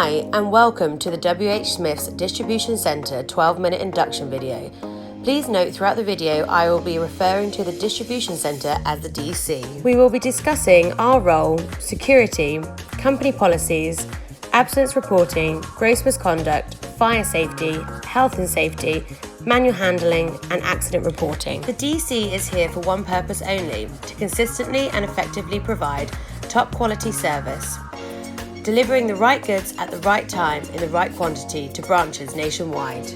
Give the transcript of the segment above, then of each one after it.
Hi and welcome to the WHSmith's Distribution Centre 12-minute induction video. Please note throughout the video I will be referring to the Distribution Centre as the DC. We will be discussing our role, security, company policies, absence reporting, gross misconduct, fire safety, health and safety, manual handling and accident reporting. The DC is here for one purpose only, to consistently and effectively provide top quality service, delivering the right goods at the right time in the right quantity to branches nationwide.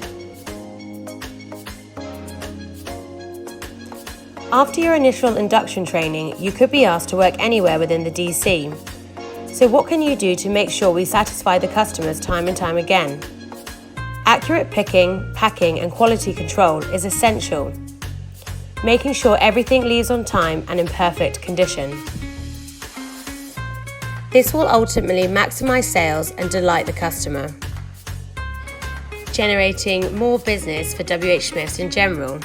After your initial induction training, you could be asked to work anywhere within the DC. So what can you do to make sure we satisfy the customers time and time again? Accurate picking, packing and quality control is essential, making sure everything leaves on time and in perfect condition. This will ultimately maximise sales and delight the customer, generating more business for WHSmith in general.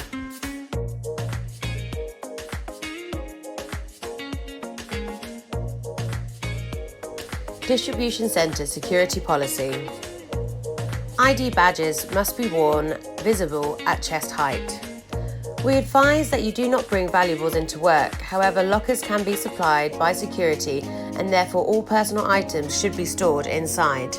Distribution Centre Security Policy. ID badges must be worn visible at chest height. We advise that you do not bring valuables into work, however lockers can be supplied by security and therefore all personal items should be stored inside.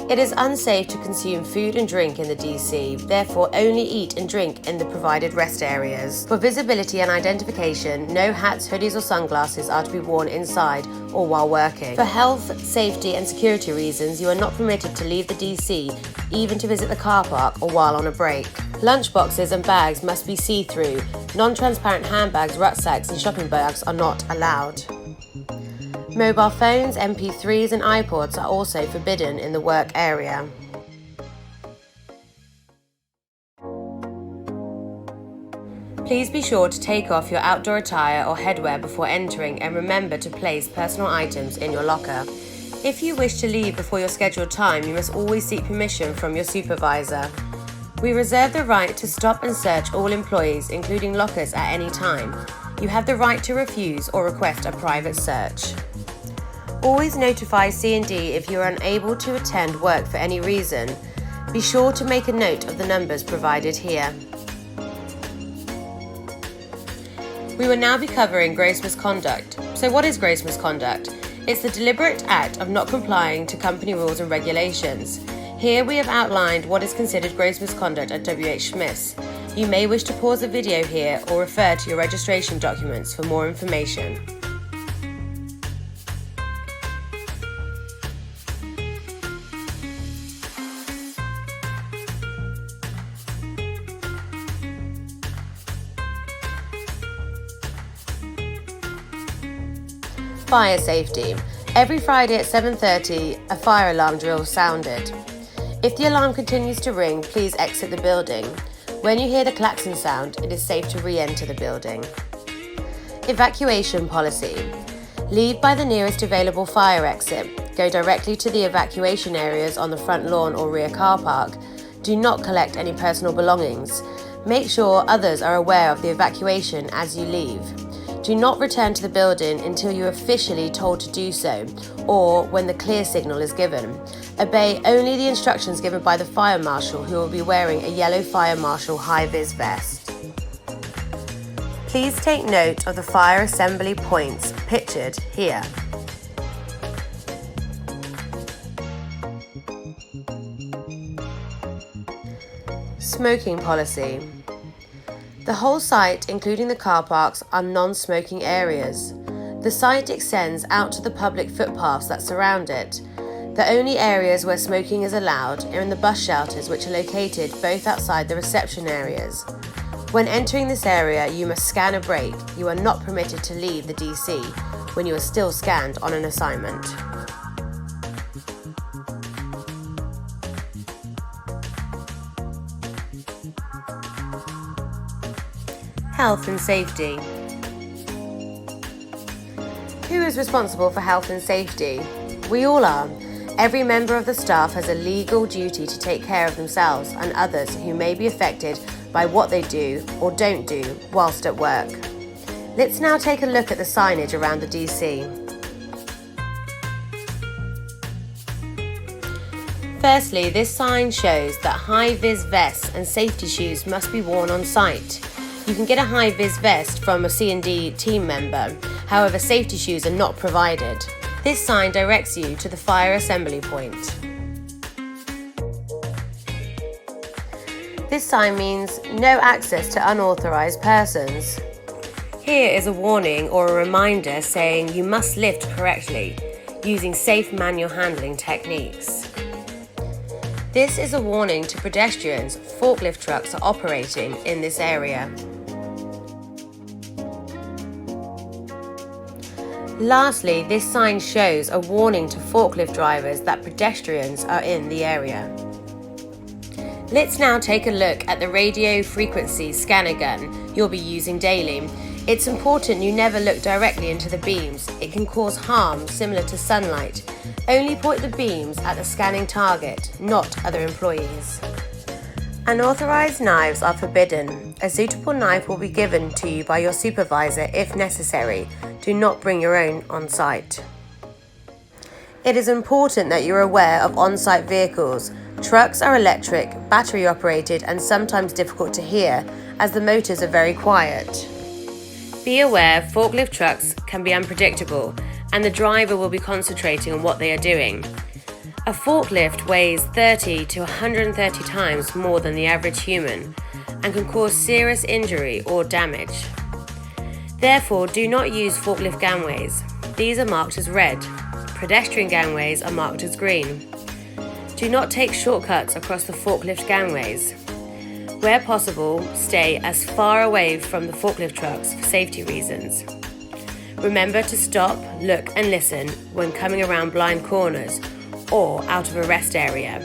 It is unsafe to consume food and drink in the DC, therefore only eat and drink in the provided rest areas. For visibility and identification, no hats, hoodies or sunglasses are to be worn inside or while working. For health, safety and security reasons, you are not permitted to leave the DC, even to visit the car park or while on a break. Lunch boxes and bags must be see-through. Non-transparent handbags, rucksacks and shopping bags are not allowed. Mobile phones, MP3s and iPods are also forbidden in the work area. Please be sure to take off your outdoor attire or headwear before entering and remember to place personal items in your locker. If you wish to leave before your scheduled time, you must always seek permission from your supervisor. We reserve the right to stop and search all employees, including lockers, at any time. You have the right to refuse or request a private search. Always notify C&D if you are unable to attend work for any reason. Be sure to make a note of the numbers provided here. We will now be covering gross misconduct. So what is gross misconduct? It's the deliberate act of not complying to company rules and regulations. Here we have outlined what is considered gross misconduct at WHSmith. You may wish to pause the video here or refer to your registration documents for more information. Fire safety. Every Friday at 7:30, a fire alarm drill sounded. If the alarm continues to ring, please exit the building. When you hear the klaxon sound, it is safe to re-enter the building. Evacuation policy. Leave by the nearest available fire exit. Go directly to the evacuation areas on the front lawn or rear car park. Do not collect any personal belongings. Make sure others are aware of the evacuation as you leave. Do not return to the building until you are officially told to do so or when the clear signal is given. Obey only the instructions given by the fire marshal, who will be wearing a yellow fire marshal high-vis vest. Please take note of the fire assembly points pictured here. Smoking policy. The whole site, including the car parks, are non-smoking areas. The site extends out to the public footpaths that surround it. The only areas where smoking is allowed are in the bus shelters, which are located both outside the reception areas. When entering this area, you must scan a break. You are not permitted to leave the DC when you are still scanned on an assignment. Health and safety. Who is responsible for health and safety? We all are. Every member of the staff has a legal duty to take care of themselves and others who may be affected by what they do or don't do whilst at work. Let's now take a look at the signage around the DC. Firstly, this sign shows that high-vis vests and safety shoes must be worn on site. You can get a high-vis vest from a C&D team member, however safety shoes are not provided. This sign directs you to the fire assembly point. This sign means no access to unauthorized persons. Here is a warning or a reminder saying you must lift correctly, using safe manual handling techniques. This is a warning to pedestrians forklift trucks are operating in this area. Lastly, this sign shows a warning to forklift drivers that pedestrians are in the area. Let's now take a look at the radio frequency scanner gun you'll be using daily. It's important you never look directly into the beams. It can cause harm similar to sunlight. Only point the beams at the scanning target, not other employees. Unauthorized knives are forbidden. A suitable knife will be given to you by your supervisor if necessary. Do not bring your own on site. It is important that you're aware of on-site vehicles. Trucks are electric, battery operated, and sometimes difficult to hear as the motors are very quiet. Be aware forklift trucks can be unpredictable and the driver will be concentrating on what they are doing. A forklift weighs 30 to 130 times more than the average human and can cause serious injury or damage. Therefore, do not use forklift gangways. These are marked as red. Pedestrian gangways are marked as green. Do not take shortcuts across the forklift gangways. Where possible, stay as far away from the forklift trucks for safety reasons. Remember to stop, look and listen when coming around blind corners or out of a rest area.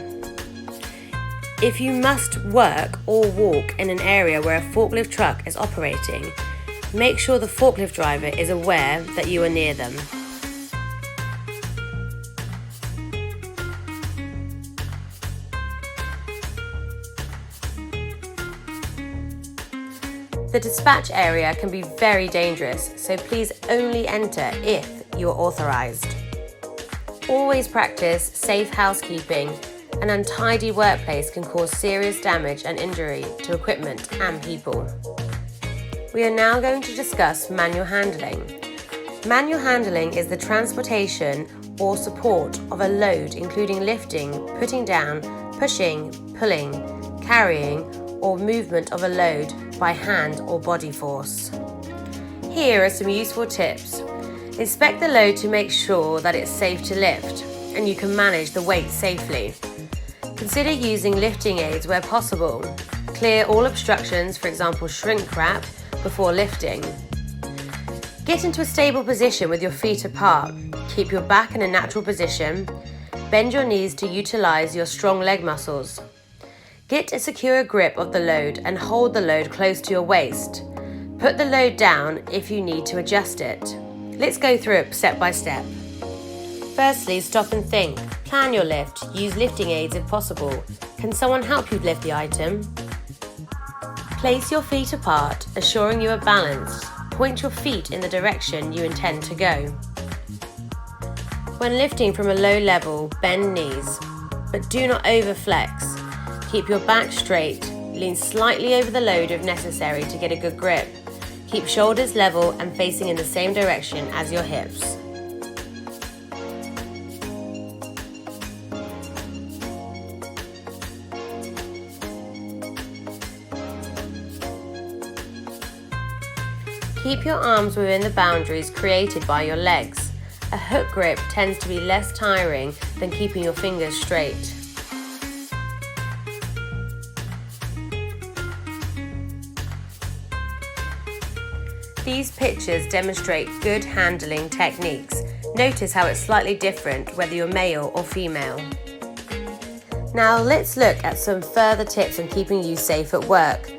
If you must work or walk in an area where a forklift truck is operating, make sure the forklift driver is aware that you are near them. The dispatch area can be very dangerous, so please only enter if you are authorized. Always practice safe housekeeping. An untidy workplace can cause serious damage and injury to equipment and people. We are now going to discuss manual handling. Manual handling is the transportation or support of a load, including lifting, putting down, pushing, pulling, carrying, or movement of a load by hand or body force. Here are some useful tips. Inspect the load to make sure that it's safe to lift and you can manage the weight safely. Consider using lifting aids where possible. Clear all obstructions, for example shrink wrap, before lifting. Get into a stable position with your feet apart. Keep your back in a natural position. Bend your knees to utilize your strong leg muscles. Get a secure grip of the load and hold the load close to your waist. Put the load down if you need to adjust it. Let's go through it step by step. Firstly, stop and think. Plan your lift. Use lifting aids if possible. Can someone help you lift the item? Place your feet apart, assuring you are balanced. Point your feet in the direction you intend to go. When lifting from a low level, bend knees, but do not overflex. Keep your back straight, lean slightly over the load if necessary to get a good grip. Keep shoulders level and facing in the same direction as your hips. Keep your arms within the boundaries created by your legs. A hook grip tends to be less tiring than keeping your fingers straight. These pictures demonstrate good handling techniques. Notice how it's slightly different whether you're male or female. Now let's look at some further tips on keeping you safe at work.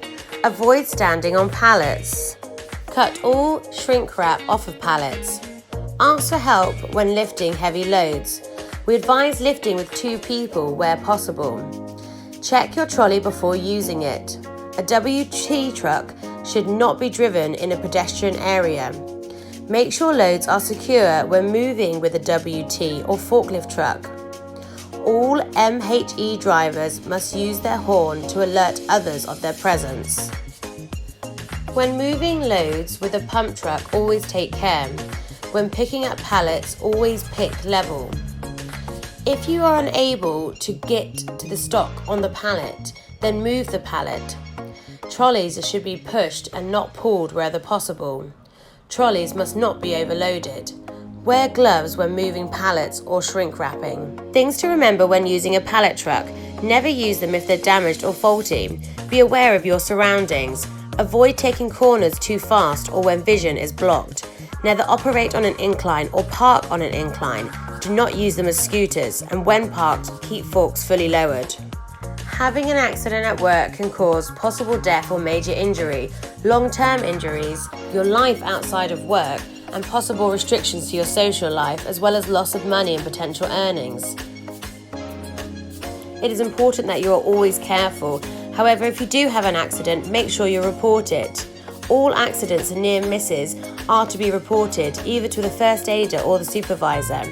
Avoid standing on pallets. Cut all shrink wrap off of pallets. Ask for help when lifting heavy loads. We advise lifting with 2 people where possible. Check your trolley before using it. A WT truck should not be driven in a pedestrian area. Make sure loads are secure when moving with a WT or forklift truck. All MHE drivers must use their horn to alert others of their presence. When moving loads with a pump truck, always take care. When picking up pallets, always pick level. If you are unable to get to the stock on the pallet, then move the pallet. Trolleys should be pushed and not pulled wherever possible. Trolleys must not be overloaded. Wear gloves when moving pallets or shrink wrapping. Things to remember when using a pallet truck: never use them if they're damaged or faulty. Be aware of your surroundings. Avoid taking corners too fast or when vision is blocked. Never operate on an incline or park on an incline. Do not use them as scooters, and when parked, keep forks fully lowered. Having an accident at work can cause possible death or major injury, long-term injuries, your life outside of work, and possible restrictions to your social life, as well as loss of money and potential earnings. It is important that you are always careful. However, if you do have an accident, make sure you report it. All accidents and near misses are to be reported either to the first aider or the supervisor.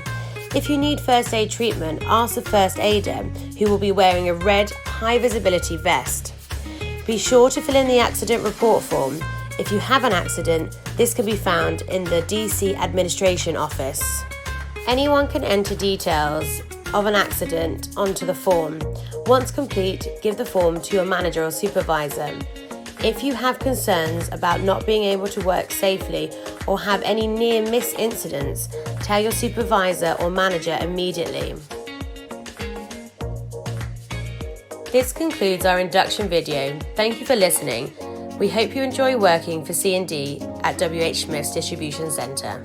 If you need first aid treatment, ask the first aider, who will be wearing a red, high visibility vest. Be sure to fill in the accident report form. If you have an accident, this can be found in the DC Administration Office. Anyone can enter details of an accident onto the form. Once complete, give the form to your manager or supervisor. If you have concerns about not being able to work safely or have any near-miss incidents, tell your supervisor or manager immediately. This concludes our induction video. Thank you for listening. We hope you enjoy working for C&D at WHSmith's Distribution Centre.